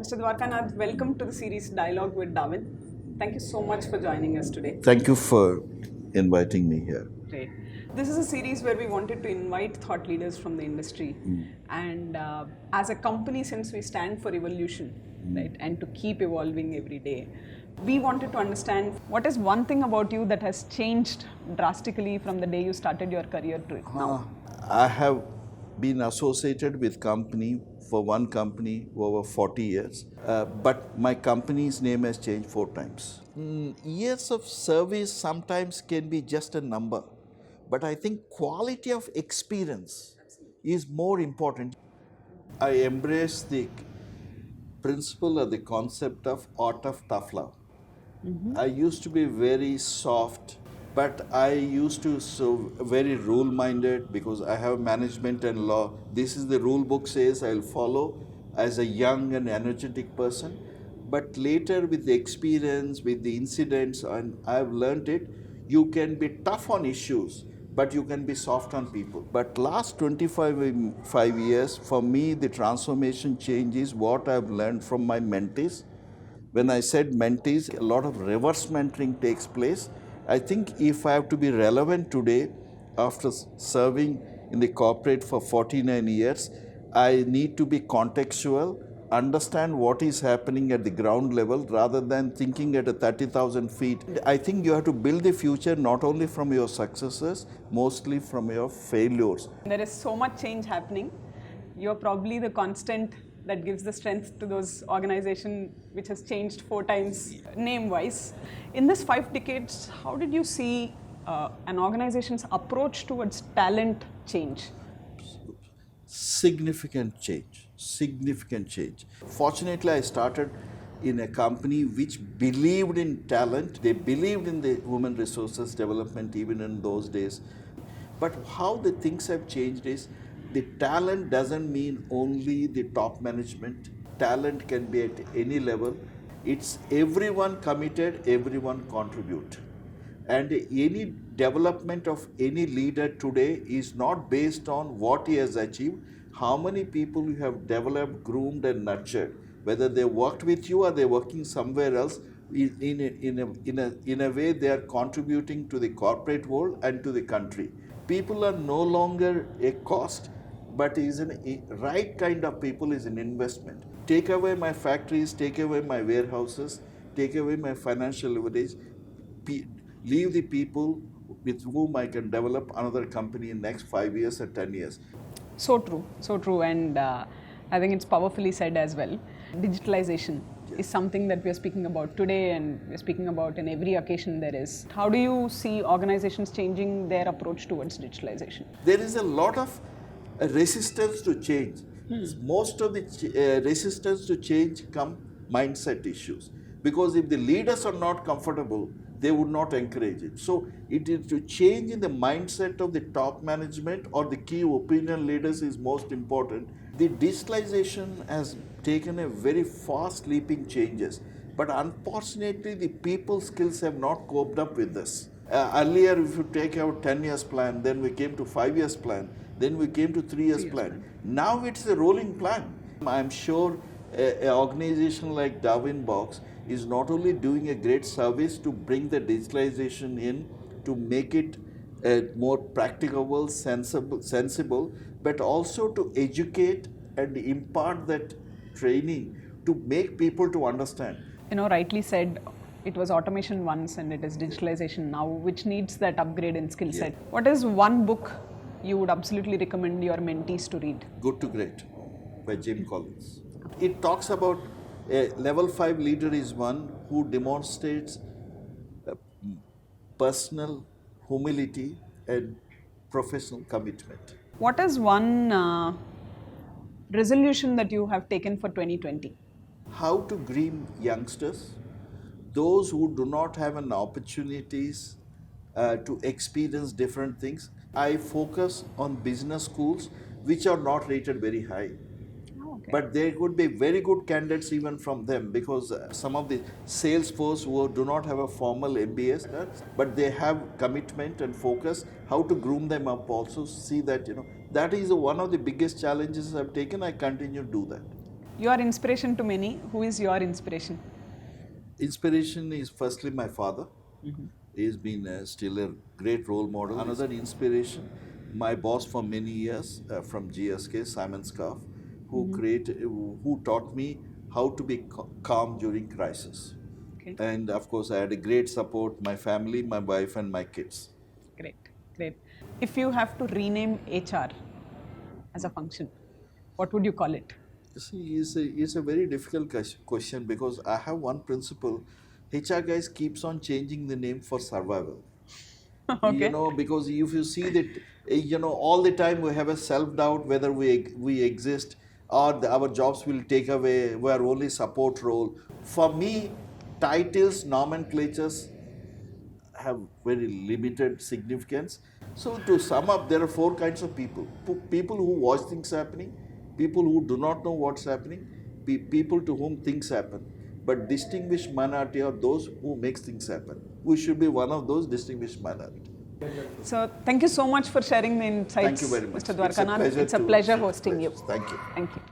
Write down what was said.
Mr. Dwarkanath, welcome to the series Dialogue with Darwin. Thank you so much for joining us today. Thank you for inviting me here. Great. This is a series where we wanted to invite thought leaders from the industry. And as a company, since we stand for evolution, right, and to keep evolving every day, we wanted to understand what is one thing about you that has changed drastically from the day you started your career to now. I have been associated with one company over 40 years, but my company's name has changed 4 times. Years of service sometimes can be just a number, but I think quality of experience is more important. I embrace the principle or the concept of art of tough love. I used to be very soft, but I used to so very rule minded because I have management and law. This is the rule book says I'll follow as a young and energetic person. But later with the experience, with the incidents, and I've learned it, you can be tough on issues, but you can be soft on people. But last 25 years, for me, the transformation change is what I've learned from my mentees. When I said mentees, a lot of reverse mentoring takes place. I think if I have to be relevant today, after serving in the corporate for 49 years, I need to be contextual, understand what is happening at the ground level rather than thinking at a 30,000 feet. I think you have to build the future not only from your successes, mostly from your failures. There is so much change happening. You're probably the constant that gives the strength to those organizations which has changed 4 times name-wise. In this 5 decades, how did you see an organization's approach towards talent change? Significant change. Fortunately, I started in a company which believed in talent. They believed in the human resources development even in those days. But how the things have changed is the talent doesn't mean only the top management. Talent can be at any level. It's everyone committed, everyone contribute. And any development of any leader today is not based on what he has achieved, how many people you have developed, groomed, and nurtured. Whether they worked with you or they're working somewhere else, in a way they are contributing to the corporate world and to the country. People are no longer a cost, but is a right kind of people is an investment. Take away my factories, take away my warehouses, take away my financial leverage, leave the people with whom I can develop another company in next 5 years or 10 years. So true, and I think it's powerfully said as well. Digitalization is something that we are speaking about today, and we're speaking about in every occasion there is. How do you see organizations changing their approach towards digitalization? There is a lot of resistance to change. Most of the resistance to change come mindset issues. Because if the leaders are not comfortable, they would not encourage it. So it is to change in the mindset of the top management or the key opinion leaders is most important. The digitalization has taken a very fast leaping changes, but unfortunately the people skills have not coped up with this. Earlier, if you take our 10 years plan, then we came to 5 years plan, then we came to 3 years plan. Now it's a rolling plan. I'm sure an organization like Darwin Box is not only doing a great service to bring the digitalization in, to make it more practicable, sensible, but also to educate and impart that training to make people to understand. Rightly said, it was automation once and it is digitalization now, which needs that upgrade in skill set. What is one book you would absolutely recommend your mentees to read? Good to Great by Jim Collins. It talks about a level 5 leader is one who demonstrates personal humility and professional commitment. What is one resolution that you have taken for 2020? How to groom youngsters, those who do not have an opportunities to experience different things. I focus on business schools which are not rated very high. But there could be very good candidates even from them, because some of the sales force who do not have a formal MBA, but they have commitment and focus, how to groom them up also, see that, that is one of the biggest challenges I've taken. I continue to do that. You are inspiration to many. Who is your inspiration? Inspiration is firstly my father. He has been still a great role model. Another inspiration, my boss for many years from GSK, Simon Scarf, who taught me how to be calm during crisis. Okay. And of course, I had a great support, my family, my wife, and my kids. Great, great. If you have to rename HR as a function, what would you call it? See, it's a very difficult question because I have one principle. HR guys keeps on changing the name for survival. Okay. You know, because if you see that, you know, all the time we have a self-doubt whether we exist or our jobs will take away, we are only support role. For me, titles, nomenclatures have very limited significance. So to sum up, there are four kinds of people. People who watch things happening, people who do not know what's happening, people to whom things happen. But distinguished minority are those who makes things happen. We should be one of those distinguished minority. So thank you so much for sharing the insights, Thank you very much. Mr. Dwarkanath. It's a pleasure hosting you. Thank you. Thank you.